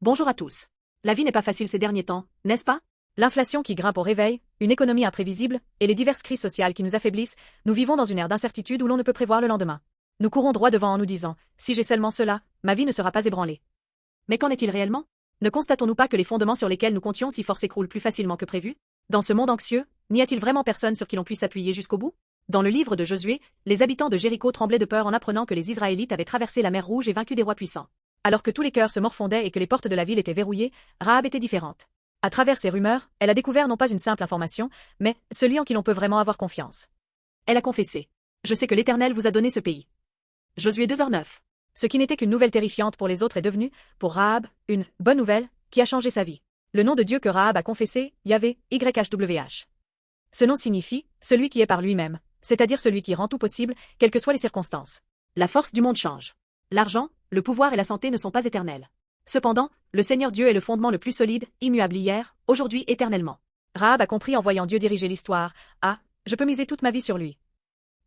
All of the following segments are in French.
Bonjour à tous. La vie n'est pas facile ces derniers temps, n'est-ce pas? L'inflation qui grimpe au réveil, une économie imprévisible, et les diverses crises sociales qui nous affaiblissent, nous vivons dans une ère d'incertitude où l'on ne peut prévoir le lendemain. Nous courons droit devant en nous disant, si j'ai seulement cela, ma vie ne sera pas ébranlée. Mais qu'en est-il réellement? Ne constatons-nous pas que les fondements sur lesquels nous comptions si fort s'écroulent plus facilement que prévu? Dans ce monde anxieux, n'y a-t-il vraiment personne sur qui l'on puisse s'appuyer jusqu'au bout? Dans le livre de Josué, les habitants de Jéricho tremblaient de peur en apprenant que les Israélites avaient traversé la mer Rouge et vaincu des rois puissants. Alors que tous les cœurs se morfondaient et que les portes de la ville étaient verrouillées, Rahab était différente. À travers ces rumeurs, elle a découvert non pas une simple information, mais celui en qui l'on peut vraiment avoir confiance. Elle a confessé. Je sais que l'Éternel vous a donné ce pays. Josué 2h9. Ce qui n'était qu'une nouvelle terrifiante pour les autres est devenu, pour Rahab, une bonne nouvelle qui a changé sa vie. Le nom de Dieu que Rahab a confessé, Yahvé, YHWH. Ce nom signifie celui qui est par lui-même, c'est-à-dire celui qui rend tout possible, quelles que soient les circonstances. La force du monde change. L'argent, le pouvoir et la santé ne sont pas éternels. Cependant, le Seigneur Dieu est le fondement le plus solide, immuable hier, aujourd'hui, éternellement. Rahab a compris en voyant Dieu diriger l'histoire. Ah, je peux miser toute ma vie sur lui.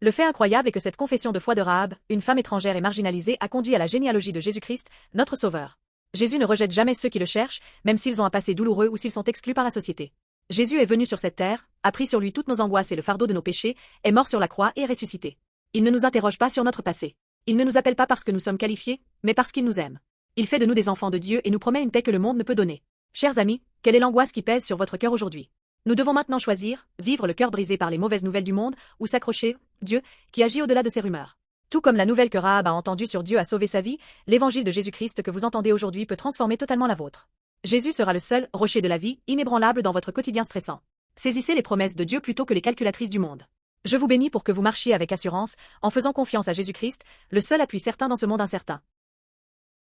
Le fait incroyable est que cette confession de foi de Rahab, une femme étrangère et marginalisée, a conduit à la généalogie de Jésus-Christ, notre Sauveur. Jésus ne rejette jamais ceux qui le cherchent, même s'ils ont un passé douloureux ou s'ils sont exclus par la société. Jésus est venu sur cette terre, a pris sur lui toutes nos angoisses et le fardeau de nos péchés, est mort sur la croix et est ressuscité. Il ne nous interroge pas sur notre passé. Il ne nous appelle pas parce que nous sommes qualifiés, mais parce qu'il nous aime. Il fait de nous des enfants de Dieu et nous promet une paix que le monde ne peut donner. Chers amis, quelle est l'angoisse qui pèse sur votre cœur aujourd'hui? Nous devons maintenant choisir, vivre le cœur brisé par les mauvaises nouvelles du monde, ou s'accrocher, Dieu, qui agit au-delà de ces rumeurs. Tout comme la nouvelle que Rahab a entendue sur Dieu a sauvé sa vie, l'évangile de Jésus-Christ que vous entendez aujourd'hui peut transformer totalement la vôtre. Jésus sera le seul rocher de la vie, inébranlable dans votre quotidien stressant. Saisissez les promesses de Dieu plutôt que les calculatrices du monde. Je vous bénis pour que vous marchiez avec assurance, en faisant confiance à Jésus-Christ, le seul appui certain dans ce monde incertain.